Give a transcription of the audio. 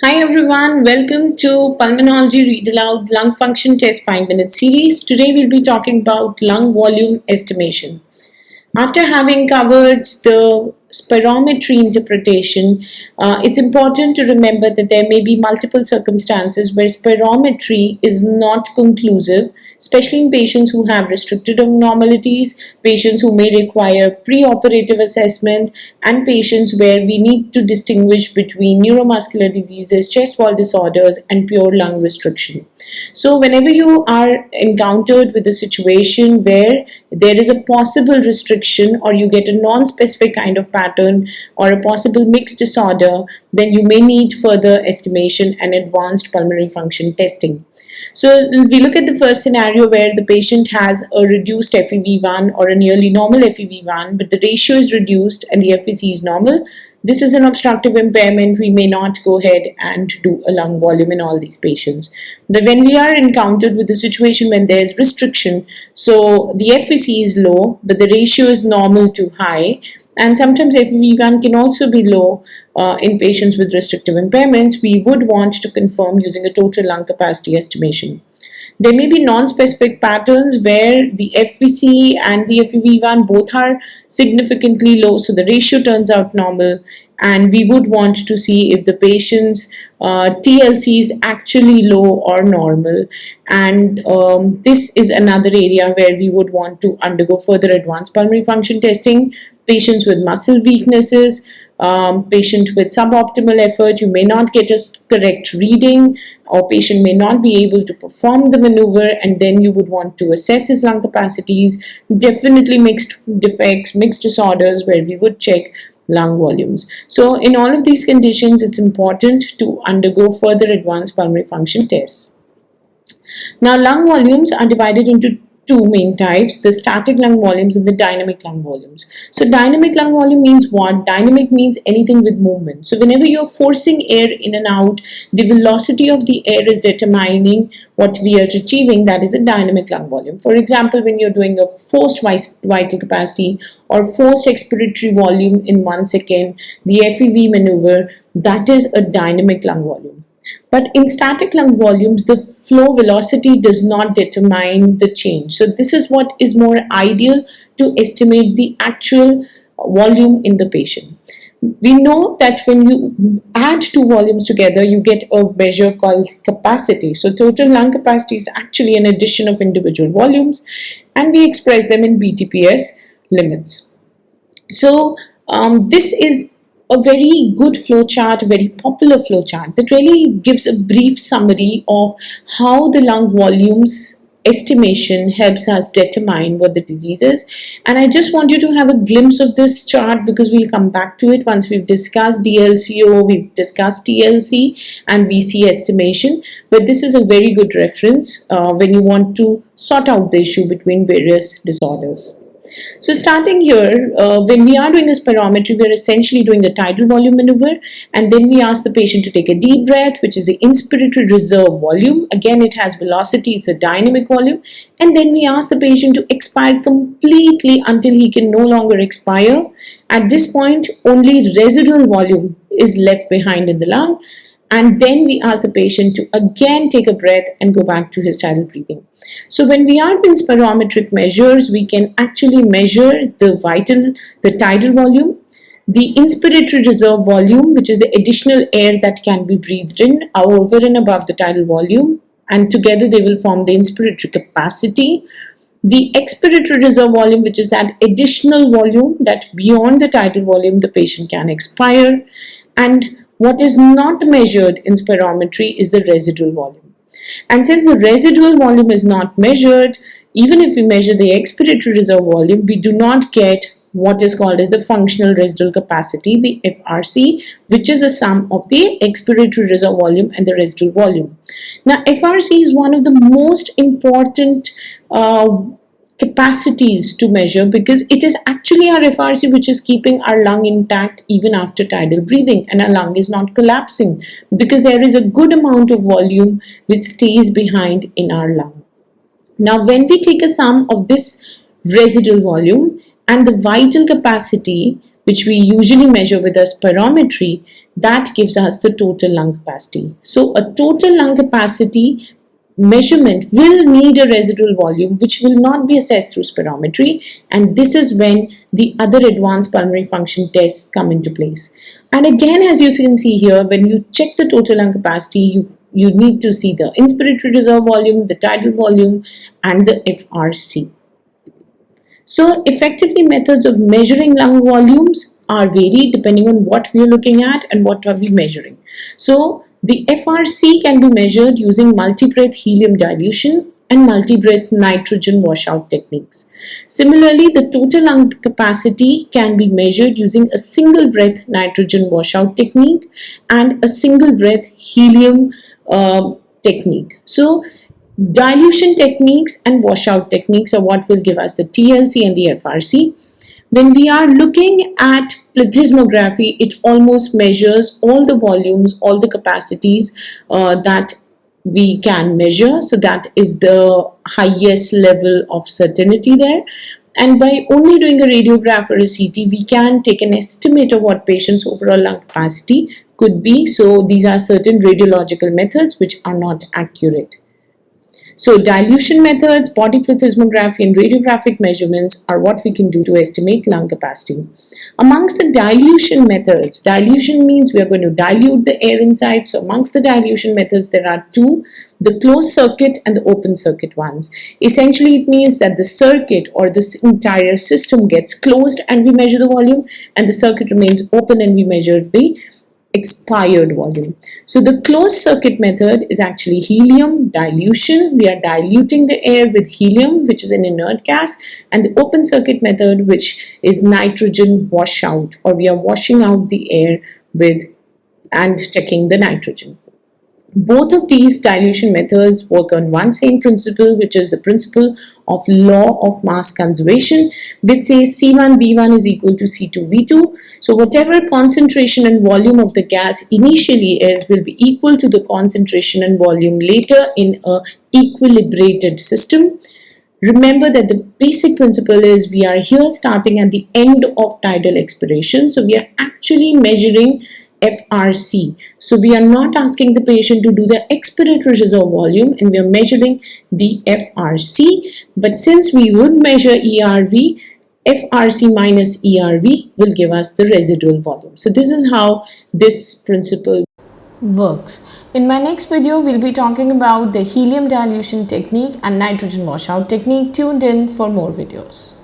Hi everyone, welcome to Pulmonology Read Aloud Lung Function Test 5-minute series. Today we'll be talking about lung volume estimation. After having covered the spirometry interpretation, it's important to remember that there may be multiple circumstances where spirometry is not conclusive, especially in patients who have restricted abnormalities, patients who may require preoperative assessment, and patients where we need to distinguish between neuromuscular diseases, chest wall disorders, and pure lung restriction. So whenever you are encountered with a situation where there is a possible restriction or you get a non-specific kind of pattern or a possible mixed disorder, then you may need further estimation and advanced pulmonary function testing. So we look at the first scenario where the patient has a reduced FEV1 or a nearly normal FEV1, but the ratio is reduced and the FVC is normal. This is an obstructive impairment. We may not go ahead and do a lung volume in all these patients. But when we are encountered with a situation when there is restriction, so the FVC is low, but the ratio is normal to high, and sometimes FEV1 can also be low in patients with restrictive impairments, we would want to confirm using a total lung capacity estimation. There may be non-specific patterns where the FVC and the FEV1 both are significantly low, so the ratio turns out normal, and we would want to see if the patient's TLC is actually low or normal. And this is another area where we would want to undergo further advanced pulmonary function testing. Patients with muscle weaknesses, patient with suboptimal effort, you may not get a correct reading, or patient may not be able to perform the maneuver, and then you would want to assess his lung capacities. Definitely mixed defects, mixed disorders, where we would check lung volumes. So in all of these conditions, it's important to undergo further advanced pulmonary function tests. Now, lung volumes are divided into two main types, the static lung volumes and the dynamic lung volumes. So dynamic lung volume means what? Dynamic means anything with movement. So whenever you're forcing air in and out, the velocity of the air is determining what we are achieving. That is a dynamic lung volume. For example, when you're doing a forced vital capacity or forced expiratory volume in 1 second, the FEV maneuver, that is a dynamic lung volume. But in static lung volumes, the flow velocity does not determine the change. So this is what is more ideal to estimate the actual volume in the patient. We know that when you add two volumes together, you get a measure called capacity. So total lung capacity is actually an addition of individual volumes, and we express them in BTPS limits. So this is a very good flow chart, a very popular flow chart that really gives a brief summary of how the lung volumes estimation helps us determine what the disease is. And I just want you to have a glimpse of this chart because we'll come back to it once we've discussed DLCO, we've discussed TLC and VC estimation. But this is a very good reference when you want to sort out the issue between various disorders. So starting here, when we are doing a spirometry, we are essentially doing a tidal volume maneuver, and then we ask the patient to take a deep breath, which is the inspiratory reserve volume. Again, it has velocity, it's a dynamic volume, and then we ask the patient to expire completely until he can no longer expire. At this point, only residual volume is left behind in the lung. And then we ask the patient to again take a breath and go back to his tidal breathing. So when we are doing spirometric measures, we can actually measure the tidal volume, the inspiratory reserve volume, which is the additional air that can be breathed in over and above the tidal volume, and together they will form the inspiratory capacity. The expiratory reserve volume, which is that additional volume that beyond the tidal volume the patient can expire, and what is not measured in spirometry is the residual volume. And since the residual volume is not measured, even if we measure the expiratory reserve volume, we do not get what is called as the functional residual capacity, the FRC, which is a sum of the expiratory reserve volume and the residual volume. Now, FRC is one of the most important capacities to measure because it is actually our FRC which is keeping our lung intact even after tidal breathing, and our lung is not collapsing because there is a good amount of volume which stays behind in our lung. Now, when we take a sum of this residual volume and the vital capacity, which we usually measure with a spirometry, that gives us the total lung capacity. So a total lung capacity measurement will need a residual volume which will not be assessed through spirometry, and this is when the other advanced pulmonary function tests come into place. And again, as you can see here, when you check the total lung capacity, you need to see the inspiratory reserve volume, the tidal volume, and the FRC. So effectively, methods of measuring lung volumes are varied depending on what we are looking at and what are we measuring. So the FRC can be measured using multi-breath helium dilution and multi-breath nitrogen washout techniques. Similarly, the total lung capacity can be measured using a single breath nitrogen washout technique and a single breath helium technique. So dilution techniques and washout techniques are what will give us the TLC and the FRC. When we are looking at plethysmography, it almost measures all the volumes, all the capacities that we can measure. So that is the highest level of certainty there. And by only doing a radiograph or a CT, we can take an estimate of what patient's overall lung capacity could be. So these are certain radiological methods which are not accurate. So dilution methods, body plethysmography, and radiographic measurements are what we can do to estimate lung capacity. Amongst the dilution methods, dilution means we are going to dilute the air inside. So amongst the dilution methods, there are two, the closed circuit and the open circuit ones. Essentially, it means that the circuit or this entire system gets closed and we measure the volume, and the circuit remains open and we measure the expired volume. So the closed circuit method is actually helium dilution. We are diluting the air with helium, which is an inert gas, and the open circuit method, which is nitrogen washout, or we are washing out the air with and checking the nitrogen. Both of these dilution methods work on one same principle, which is the principle of law of mass conservation, which says C1V1 is equal to C2V2. So whatever concentration and volume of the gas initially is will be equal to the concentration and volume later in a equilibrated system. Remember that the basic principle is we are here starting at the end of tidal expiration. So we are actually measuring FRC. So we are not asking the patient to do the expiratory reserve volume, and we are measuring the FRC. But since we would measure ERV, FRC minus ERV will give us the residual volume. So this is how this principle works. In my next video, we'll be talking about the helium dilution technique and nitrogen washout technique. Tuned in for more videos.